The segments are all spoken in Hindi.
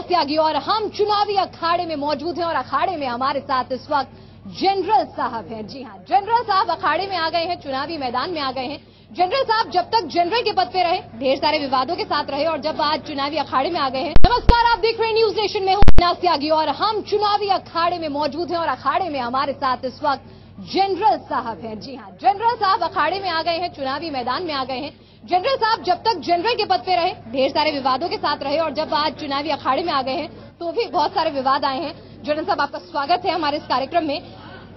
अविनाश त्यागी और हम चुनावी अखाड़े में मौजूद हैं और अखाड़े में हमारे साथ इस वक्त जनरल साहब हैं। जी हां, जनरल साहब अखाड़े में आ गए हैं, चुनावी मैदान में आ गए हैं। जनरल साहब जब तक जनरल के पद पे रहे, ढेर सारे विवादों के साथ रहे और जब आज चुनावी अखाड़े में आ गए हैं। नमस्कार, आप देख रहे हैं न्यूज नेशन में हूं अविनाश त्यागी और हम चुनावी अखाड़े में मौजूद हैं और अखाड़े में हमारे साथ इस वक्त जनरल साहब हैं। जी हां, जनरल साहब अखाड़े में आ गए हैं, चुनावी मैदान में आ गए हैं। जनरल साहब जब तक जनरल के पद पे रहे, ढेर सारे विवादों के साथ रहे और जब आज चुनावी अखाड़े में आ गए हैं तो भी बहुत सारे विवाद आए हैं। जनरल साहब, आपका स्वागत है हमारे इस कार्यक्रम में।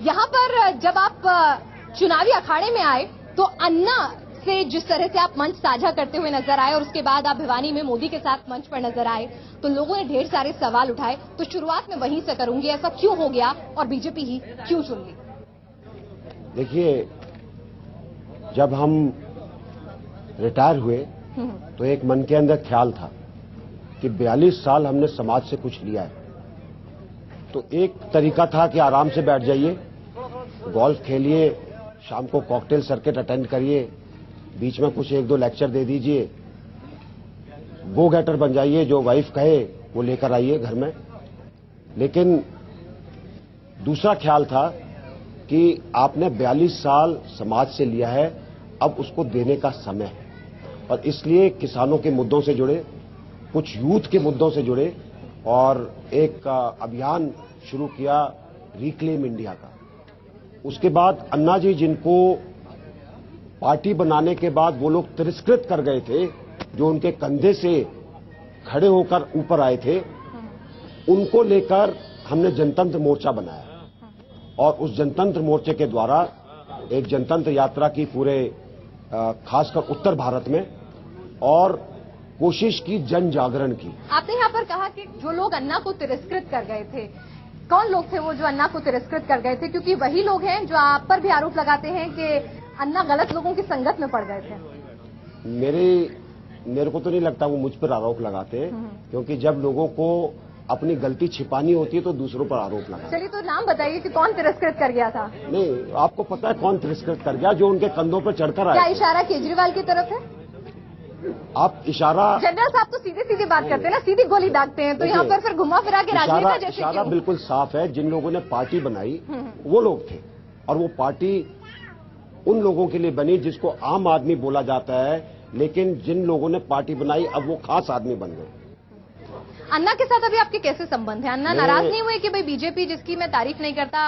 यहाँ पर जब आप चुनावी अखाड़े में आए तो अन्ना से जिस तरह से आप मंच साझा करते हुए नजर आए और उसके बाद आप भिवानी में मोदी के साथ मंच पर नजर आए तो लोगों ने ढेर सारे सवाल उठाए। तो शुरुआत में वहीं से करूंगी, ऐसा क्यों हो गया और बीजेपी ही क्यों चुन ली? देखिए, जब हम रिटायर हुए तो एक मन के अंदर ख्याल था कि 42 साल हमने समाज से कुछ लिया है। तो एक तरीका था कि आराम से बैठ जाइए, गोल्फ खेलिए, शाम को कॉकटेल सर्किट अटेंड करिए, बीच में कुछ एक दो लेक्चर दे दीजिए, गो गेटर बन जाइए, जो वाइफ कहे वो लेकर आइए घर में। लेकिन दूसरा ख्याल था कि आपने 42 साल समाज से लिया है, अब उसको देने का समय है। और इसलिए किसानों के मुद्दों से जुड़े, कुछ यूथ के मुद्दों से जुड़े और एक अभियान शुरू किया रिक्लेम इंडिया का। उसके बाद अन्ना जी, जिनको पार्टी बनाने के बाद वो लोग तिरस्कृत कर गए थे, जो उनके कंधे से खड़े होकर ऊपर आए थे, उनको लेकर हमने जनतंत्र मोर्चा बनाया और उस जनतंत्र मोर्चे के द्वारा एक जनतंत्र यात्रा की पूरे खासकर उत्तर भारत में और कोशिश की जन जागरण की। आपने यहाँ पर कहा कि जो लोग अन्ना को तिरस्कृत कर गए थे, कौन लोग थे वो जो अन्ना को तिरस्कृत कर गए थे? क्योंकि वही लोग हैं जो आप पर भी आरोप लगाते हैं कि अन्ना गलत लोगों की संगत में पड़ गए थे। मेरे को तो नहीं लगता वो मुझ पर आरोप लगाते हैं, क्योंकि जब लोगों को अपनी गलती छिपानी होती है तो दूसरों पर आरोप लगाते हैं। चलिए, तो नाम बताइए कि कौन तिरस्कृत कर गया था? नहीं, आपको पता है कौन तिरस्कृत कर गया? जो उनके कंधों पर चढ़कर आया। क्या इशारा केजरीवाल की तरफ है? आप इशारा, जनरल साहब तो सीधे सीधे बात करते हैं ना, सीधी गोली दागते हैं, तो यहाँ पर फिर घुमा फिरा के राजनेता जैसे इशारा बिल्कुल साफ है। जिन लोगों ने पार्टी बनाई वो लोग थे और वो पार्टी उन लोगों के लिए बनी जिसको आम आदमी बोला जाता है, लेकिन जिन लोगों ने पार्टी बनाई अब वो खास आदमी बन गए। अन्ना के साथ अभी आपके कैसे संबंध है? अन्ना नाराज नहीं हुए कि भाई बीजेपी जिसकी मैं तारीफ नहीं करता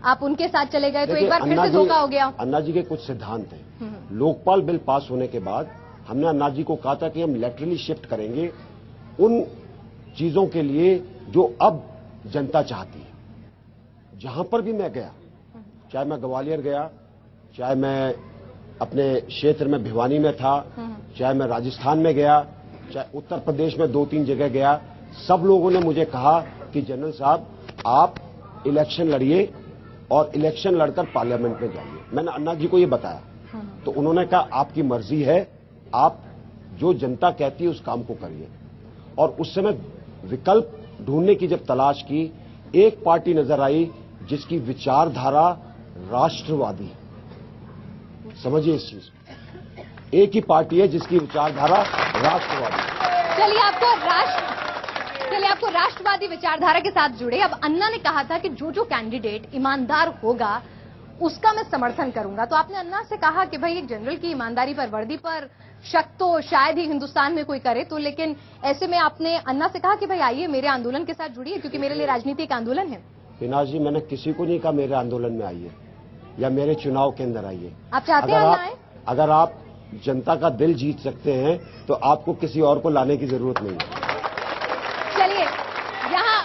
आप उनके साथ चले गए, तो एक बार फिर से धोखा हो गया? अन्ना जी के कुछ सिद्धांत हैं। लोकपाल बिल पास होने के बाद हमने अन्ना जी को कहा था कि हम लेटरली शिफ्ट करेंगे उन चीजों के लिए जो अब जनता चाहती है। जहां पर भी मैं गया, चाहे मैं ग्वालियर गया, चाहे मैं अपने क्षेत्र में भिवानी में था, चाहे मैं राजस्थान में गया, चाहे उत्तर प्रदेश में 2-3 जगह गया, सब लोगों ने मुझे कहा कि जनरल साहब आप इलेक्शन लड़िए और इलेक्शन लड़कर पार्लियामेंट में जाइए। मैंने अन्ना जी को ये बताया तो उन्होंने कहा आपकी मर्जी है, आप जो जनता कहती है उस काम को करिए। और उस समय विकल्प ढूंढने की जब तलाश की, एक पार्टी नजर आई जिसकी विचारधारा राष्ट्रवादी है। समझिए इस चीज, एक ही पार्टी है जिसकी विचारधारा राष्ट्रवादी है। चलिए, आपको राष्ट्रवादी विचारधारा के साथ जुड़े। अब अन्ना ने कहा था कि जो कैंडिडेट ईमानदार होगा उसका मैं समर्थन करूंगा, तो आपने अन्ना से कहा कि भाई एक जनरल की ईमानदारी पर, वर्दी पर शक तो शायद ही हिंदुस्तान में कोई करे, तो लेकिन ऐसे में आपने अन्ना से कहा कि भाई आइए मेरे आंदोलन के साथ जुड़िए, क्योंकि मेरे लिए राजनीति का आंदोलन है। अविनाश जी, मैंने किसी को नहीं कहा मेरे आंदोलन में आइए या मेरे चुनाव के अंदर आइए। आप चाहते हैं अगर आप जनता का दिल जीत सकते हैं तो आपको किसी और को लाने की जरूरत नहीं है। चलिए, यहाँ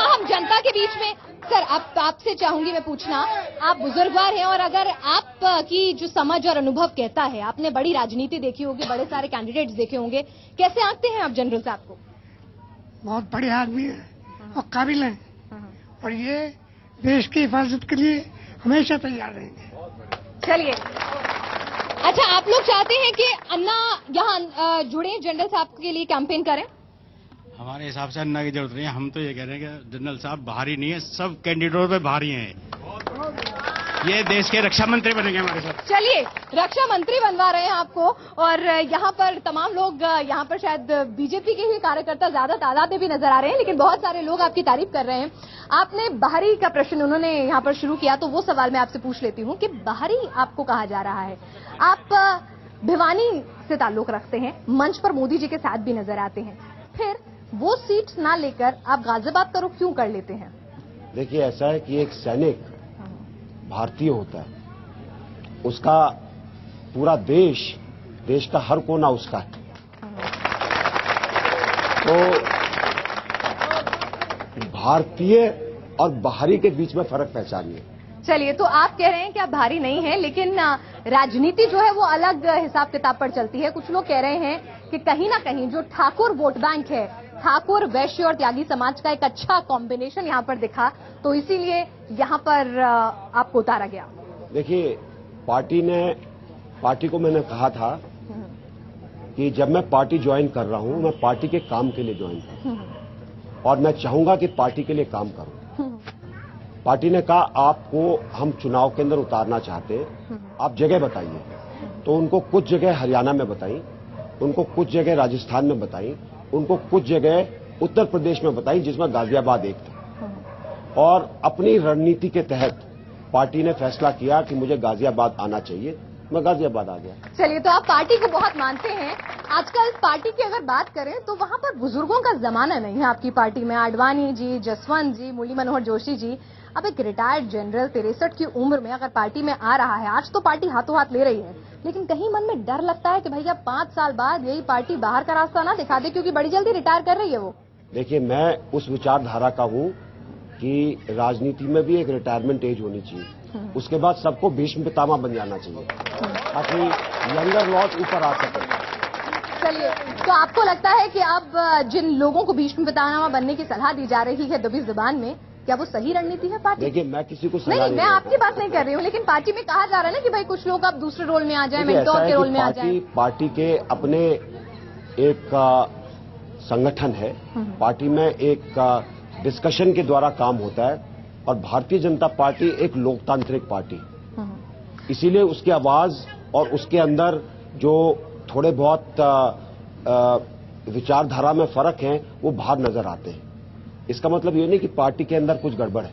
हम जनता के बीच में, सर आपसे चाहूंगी मैं पूछना, आप बुजुर्गवार हैं और अगर आपकी जो समझ और अनुभव कहता है, आपने बड़ी राजनीति देखी होगी, बड़े सारे कैंडिडेट्स देखे होंगे, कैसे आंकते हैं आप जनरल साहब को? बहुत बड़े आदमी है और काबिल है और ये देश की हिफाजत के लिए हमेशा तैयार रहेंगे। चलिए, अच्छा, आप लोग चाहते हैं कि अन्ना यहाँ जुड़े, जनरल साहब के लिए कैंपेन करें? हमारे हिसाब से अन्ना की जरूरत नहीं है। हम तो ये कह रहे हैं कि जनरल साहब भारी नहीं है, सब कैंडिडेटों पे भारी हैं। ये देश के रक्षा मंत्री बनेंगे हमारे साथ। चलिए, रक्षा मंत्री बनवा रहे हैं आपको। और यहाँ पर तमाम लोग, यहाँ पर शायद बीजेपी के ही कार्यकर्ता ज्यादा तादाद में भी नजर आ रहे हैं, लेकिन बहुत सारे लोग आपकी तारीफ कर रहे हैं। आपने बाहरी का प्रश्न उन्होंने यहाँ पर शुरू किया, तो वो सवाल मैं आपसे पूछ लेती हूँ कि बाहरी आपको कहा जा रहा है। आप भिवानी से ताल्लुक रखते हैं, मंच पर मोदी जी के साथ भी नजर आते हैं, फिर वो सीट ना लेकर आप गाजियाबाद का रुख क्यों कर लेते हैं? देखिए, ऐसा है कि एक सैनिक भारतीय होता है, उसका पूरा देश का हर कोना उसका है। तो भारतीय और बाहरी के बीच में फर्क पहचानिए। चलिए, तो आप कह रहे हैं कि आप भारी नहीं है, लेकिन राजनीति जो है वो अलग हिसाब किताब पर चलती है। कुछ लोग कह रहे हैं कि कहीं ना कहीं जो ठाकुर वोट बैंक है, ठाकुर, वैश्य और त्यागी समाज का एक अच्छा कॉम्बिनेशन यहाँ पर दिखा, तो इसीलिए यहाँ पर आपको उतारा गया। देखिए, पार्टी को मैंने कहा था कि जब मैं पार्टी ज्वाइन कर रहा हूं, मैं पार्टी के काम के लिए ज्वाइन कर रहा हूं और मैं चाहूंगा कि पार्टी के लिए काम करूं। पार्टी ने कहा आपको हम चुनाव के अंदर उतारना चाहते हैं, आप जगह बताइए। तो उनको कुछ जगह हरियाणा में बताई, उनको कुछ जगह राजस्थान में बताई, उनको कुछ जगह उत्तर प्रदेश में बताई, जिसमें गाजियाबाद एक था। और अपनी रणनीति के तहत पार्टी ने फैसला किया कि मुझे गाजियाबाद आना चाहिए, मैं गाजियाबाद आ गया। चलिए, तो आप पार्टी को बहुत मानते हैं। आजकल पार्टी की अगर बात करें तो वहां पर बुजुर्गों का जमाना नहीं है आपकी पार्टी में। आडवाणी जी, जसवंत जी, मुरली मनोहर जोशी जी, अब एक रिटायर्ड जनरल 63 की उम्र में अगर पार्टी में आ रहा है, आज तो पार्टी हाथों हाथ ले रही है, लेकिन कहीं मन में डर लगता है कि भैया 5 साल बाद यही पार्टी बाहर का रास्ता ना दिखा दे, क्योंकि बड़ी जल्दी रिटायर कर रही है वो। देखिए, मैं उस विचारधारा का हूं कि राजनीति में भी एक रिटायरमेंट एज होनी चाहिए। उसके बाद सबको भीष्म पितामह बन जाना चाहिए ताकि यंगर लॉट ऊपर आ सके। चलिए, तो आपको लगता है कि अब जिन लोगों को भीष्म पितामह बनने की सलाह दी जा रही है दबी जुबान में, क्या वो सही रणनीति है पार्टी? देखिए, मैं किसी को सलाह नहीं, मैं आपकी बात नहीं कर रही हूँ, लेकिन पार्टी में कहा जा रहा है ना कि भाई कुछ लोग अब दूसरे रोल में आ जाए, मेंटोर के रोल में आ जाए। पार्टी के अपने एक संगठन है, पार्टी में एक डिस्कशन के द्वारा काम होता है और भारतीय जनता पार्टी एक लोकतांत्रिक पार्टी, इसीलिए उसकी आवाज और उसके अंदर जो थोड़े बहुत विचारधारा में फर्क हैं वो बाहर नजर आते हैं। इसका मतलब ये नहीं कि पार्टी के अंदर कुछ गड़बड़ है,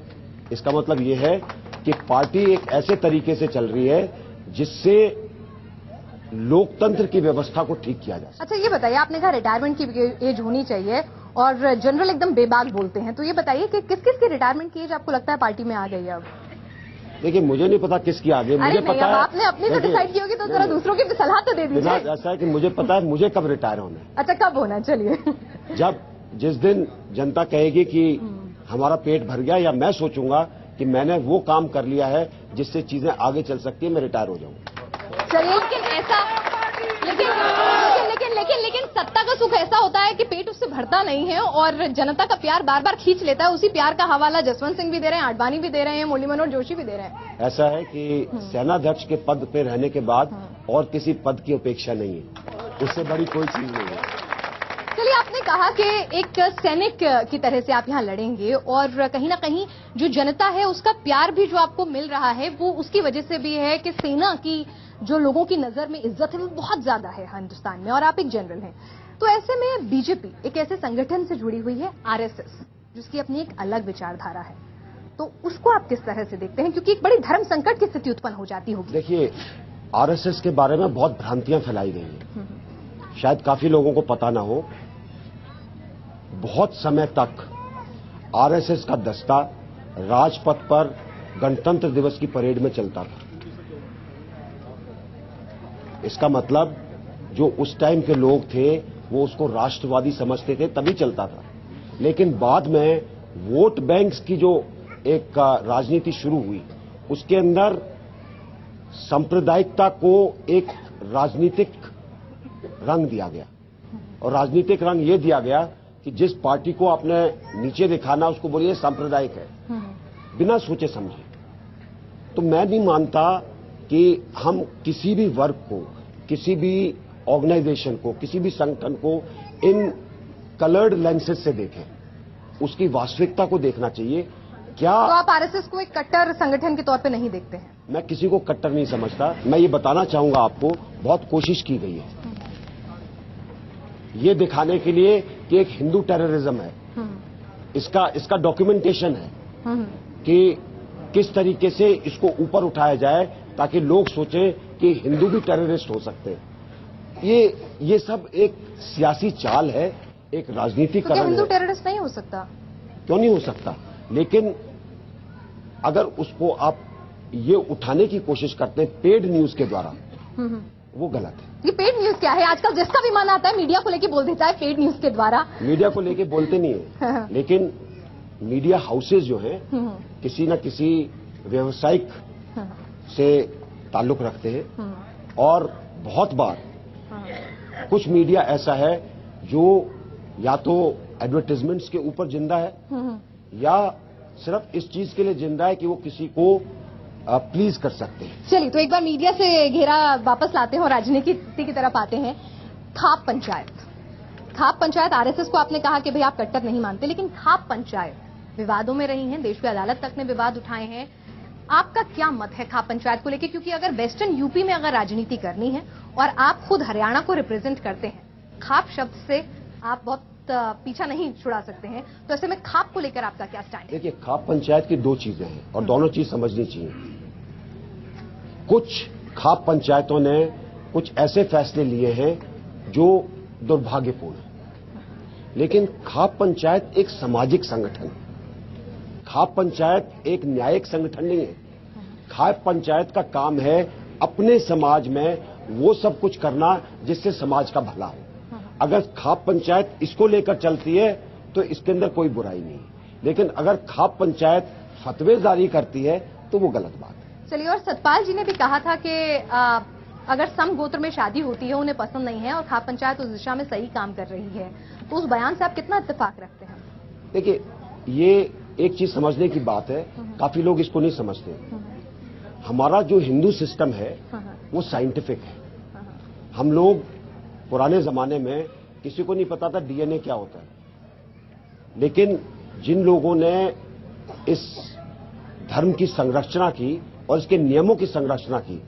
इसका मतलब ये है कि पार्टी एक ऐसे तरीके से चल रही है जिससे लोकतंत्र की व्यवस्था को ठीक किया जा सके। अच्छा, ये बताइए, आपने कहा रिटायरमेंट की एज होनी चाहिए और जनरल एकदम बेबाक बोलते हैं, तो ये बताइए कि किस किस की रिटायरमेंट की एज आपको लगता है पार्टी में आ गई है अब? देखिए, मुझे नहीं पता किसकी आगे, मुझे पता है आपने अपनी तो डिसाइड की होगी, तो जरा दूसरों की भी सलाह तो दे दीजिए। ऐसा है कि मुझे पता है मुझे कब रिटायर होना है। अच्छा, कब होना? चलिए, जिस दिन जनता कहेगी कि हमारा पेट भर गया, या मैं सोचूंगा कि मैंने वो काम कर लिया है जिससे चीजें आगे चल सकती है, मैं रिटायर हो जाऊंगा। चलिए, लेकिन ऐसा लेकिन सत्ता का सुख ऐसा होता है कि पेट उससे भरता नहीं है और जनता का प्यार बार बार खींच लेता है। उसी प्यार का हवाला जसवंत सिंह भी दे रहे हैं, आडवाणी भी दे रहे हैं, मुरली मनोहर जोशी भी दे रहे हैं। ऐसा है कि सेनाध्यक्ष के पद पे रहने के बाद और किसी पद की अपेक्षा नहीं है, उससे बड़ी कोई चीज नहीं है। चलिए, आपने कहा कि एक सैनिक की तरह से आप यहाँ लड़ेंगे और कहीं ना कहीं जो जनता है उसका प्यार भी जो आपको मिल रहा है वो उसकी वजह से भी है कि सेना की जो लोगों की नजर में इज्जत है वो बहुत ज्यादा है हिंदुस्तान में, और आप एक जनरल हैं। तो ऐसे में बीजेपी एक ऐसे संगठन से जुड़ी हुई है, आरएसएस, जिसकी अपनी एक अलग विचारधारा है, तो उसको आप किस तरह से देखते हैं? क्योंकि एक बड़ी धर्म संकट की स्थिति उत्पन्न हो जाती होगी। देखिए, आरएसएस के बारे में बहुत भ्रांतियां फैलाई गई हैं, शायद काफी लोगों को पता ना हो। बहुत समय तक आरएसएस का दस्ता राजपथ पर गणतंत्र दिवस की परेड में चलता था। इसका मतलब जो उस टाइम के लोग थे वो उसको राष्ट्रवादी समझते थे, तभी चलता था। लेकिन बाद में वोट बैंक्स की जो एक राजनीति शुरू हुई, उसके अंदर सांप्रदायिकता को एक राजनीतिक रंग दिया गया, और राजनीतिक रंग ये दिया गया कि जिस पार्टी को आपने नीचे दिखाना उसको बोलिए सांप्रदायिक है, बिना सोचे समझे। तो मैं नहीं मानता कि हम किसी भी वर्ग को, किसी भी ऑर्गेनाइजेशन को, किसी भी संगठन को इन कलर्ड लेंसेज से देखें। उसकी वास्तविकता को देखना चाहिए। क्या तो आप आरएसएस को एक कट्टर संगठन के तौर पे नहीं देखते हैं? मैं किसी को कट्टर नहीं समझता। मैं ये बताना चाहूंगा आपको, बहुत कोशिश की गई है ये दिखाने के लिए कि एक हिंदू टेररिज्म है। इसका डॉक्यूमेंटेशन है कि किस तरीके से इसको ऊपर उठाया जाए ताकि लोग सोचें कि हिंदू भी टेररिस्ट हो सकते हैं। ये सब एक सियासी चाल है, एक तो क्या राजनीतिकरण हिंदू है। टेररिस्ट नहीं हो सकता? क्यों नहीं हो सकता? लेकिन अगर उसको आप ये उठाने की कोशिश करते हैं पेड न्यूज के द्वारा, वो गलत है। ये पेड न्यूज क्या है? आजकल जिसका भी मन आता है मीडिया को लेके बोल देता है पेड न्यूज के द्वारा। मीडिया को लेके बोलते नहीं है, लेकिन मीडिया हाउसेज जो हैं किसी न किसी व्यवसायिक से ताल्लुक रखते हैं और बहुत बार कुछ मीडिया ऐसा है जो या तो एडवर्टाइजमेंट्स के ऊपर जिंदा है या सिर्फ इस चीज के लिए जिंदा है कि वो किसी को प्लीज कर सकते हैं। चलिए, तो एक बार मीडिया से घेरा वापस लाते हैं और राजनीति की तरफ आते हैं। खाप पंचायत आरएसएस को आपने कहा कि भाई आप कट्टर नहीं मानते, लेकिन खाप पंचायत विवादों में रही हैं, देश की अदालत तक ने विवाद उठाए हैं। आपका क्या मत है खाप पंचायत को लेकर? क्योंकि अगर वेस्टर्न यूपी में अगर राजनीति करनी है और आप खुद हरियाणा को रिप्रेजेंट करते हैं, खाप शब्द से आप बहुत पीछा नहीं छुड़ा सकते हैं, तो ऐसे में खाप को लेकर आपका क्या स्टैंड है? देखिए, खाप पंचायत की दो चीजें हैं और दोनों चीज समझनी चाहिए। कुछ खाप पंचायतों ने कुछ ऐसे फैसले लिए हैं जो दुर्भाग्यपूर्ण है, लेकिन खाप पंचायत एक सामाजिक संगठन है। खाप पंचायत एक न्यायिक संगठन नहीं है। खाप पंचायत का काम है अपने समाज में वो सब कुछ करना जिससे समाज का भला हो। अगर खाप पंचायत इसको लेकर चलती है तो इसके अंदर कोई बुराई नहीं, लेकिन अगर खाप पंचायत फतवे जारी करती है तो वो गलत बात है। चलिए, और सतपाल जी ने भी कहा था कि अगर सम गोत्र में शादी होती है उन्हें पसंद नहीं है और खाप पंचायत उस दिशा में सही काम कर रही है, तो उस बयान से आप कितना इत्तेफाक रखते हैं? देखिए, ये एक चीज समझने की बात है, काफी लोग इसको नहीं समझते। हमारा जो हिंदू सिस्टम है वो साइंटिफिक है। हम लोग पुराने जमाने में किसी को नहीं पता था डीएनए क्या होता है, लेकिन जिन लोगों ने इस धर्म की संरचना की और इसके नियमों की संरचना की,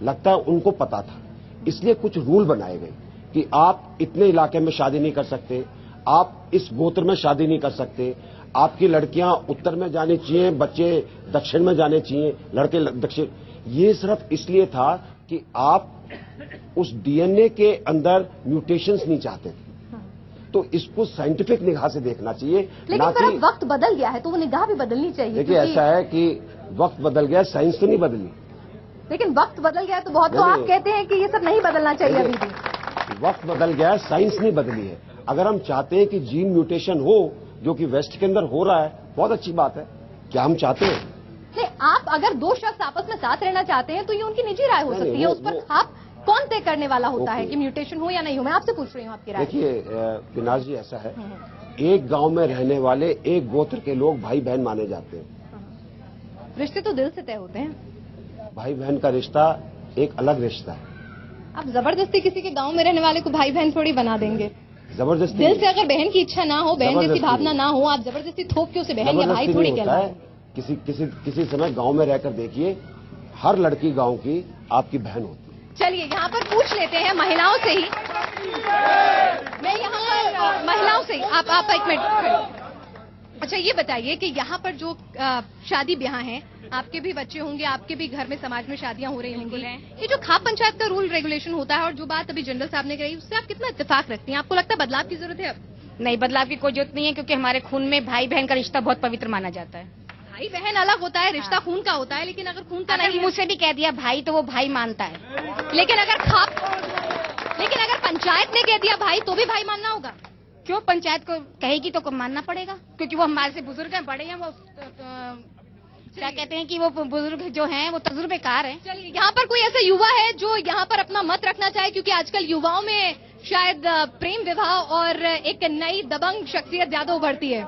लगता है उनको पता था। इसलिए कुछ रूल बनाए गए कि आप इतने इलाके में शादी नहीं कर सकते, आप इस गोत्र में शादी नहीं कर सकते, आपकी लड़कियां उत्तर में जानी चाहिए, बच्चे दक्षिण में जाने चाहिए, लड़के दक्षिण। ये सिर्फ इसलिए था कि आप उस डीएनए के अंदर म्यूटेशंस नहीं चाहते थे। तो इसको साइंटिफिक निगाह से देखना चाहिए। लेकिन फिर अब वक्त बदल गया है तो वो निगाह भी बदलनी चाहिए। देखिए, ऐसा है कि वक्त बदल गया, साइंस तो नहीं बदली। लेकिन वक्त बदल गया तो बहुत तो आप कहते हैं कि ये सब नहीं बदलना चाहिए अभी भी। वक्त बदल गया, साइंस नहीं बदली है। अगर हम चाहते हैं कि जीन म्यूटेशन हो, जो कि वेस्ट के अंदर हो रहा है, बहुत अच्छी बात है। क्या हम चाहते हैं? नहीं, आप अगर दो शख्स आपस में साथ रहना चाहते हैं तो ये उनकी निजी राय हो सकती है। उस पर आप कौन तय करने वाला होता है कि म्यूटेशन हो या नहीं हो? मैं आपसे पूछ रही हूँ आपकी राय। देखिए पिनाज जी, ऐसा है, एक गांव में रहने वाले एक गोत्र के लोग भाई बहन माने जाते हैं। रिश्ते तो दिल से तय होते हैं। भाई बहन का रिश्ता एक अलग रिश्ता है। आप जबरदस्ती किसी के गांव में रहने वाले को भाई बहन थोड़ी बना देंगे। जबरदस्ती दिल से अगर बहन की इच्छा ना हो, बहन जैसी भावना ना हो, आप जबरदस्ती थोप के उसे बहन या भाई थोड़ी कहलाए। किसी समय गांव में रहकर देखिए, हर लड़की गांव की आपकी बहन होती है। चलिए, यहाँ पर पूछ लेते हैं महिलाओं से ही। मैं यहाँ पर महिलाओं से ही, आप एक मिनट। अच्छा, ये बताइए कि यहाँ पर जो शादी ब्याह हैं, आपके भी बच्चे होंगे, आपके भी घर में समाज में शादियां हो रही होंगी, ये जो खाप पंचायत का रूल रेगुलेशन होता है और जो बात अभी जनरल साहब ने कही, उससे आप कितना इत्तेफाक रखती हैं? आपको लगता है बदलाव की जरूरत है? अब नहीं, बदलाव की कोई जरूरत नहीं है, क्योंकि हमारे खून में भाई बहन का रिश्ता बहुत पवित्र माना जाता है। भाई बहन अलग होता है, रिश्ता खून का होता है, लेकिन अगर खून का नहीं, मुझसे भी कह दिया भाई तो वो भाई मानता है। लेकिन अगर पंचायत ने कह दिया भाई तो भी भाई मानना होगा। क्यों? पंचायत को कहेगी तो मानना पड़ेगा, क्योंकि वो हमारे से बुजुर्ग हैं, बड़े हैं। वो क्या कहते हैं कि वो बुजुर्ग जो हैं वो तजुर्बेकार हैं। चलिए, यहाँ पर कोई ऐसा युवा है जो यहाँ पर अपना मत रखना चाहे? क्योंकि आजकल युवाओं में शायद प्रेम विवाह और एक नई दबंग शख्सियत ज्यादा उभरती है।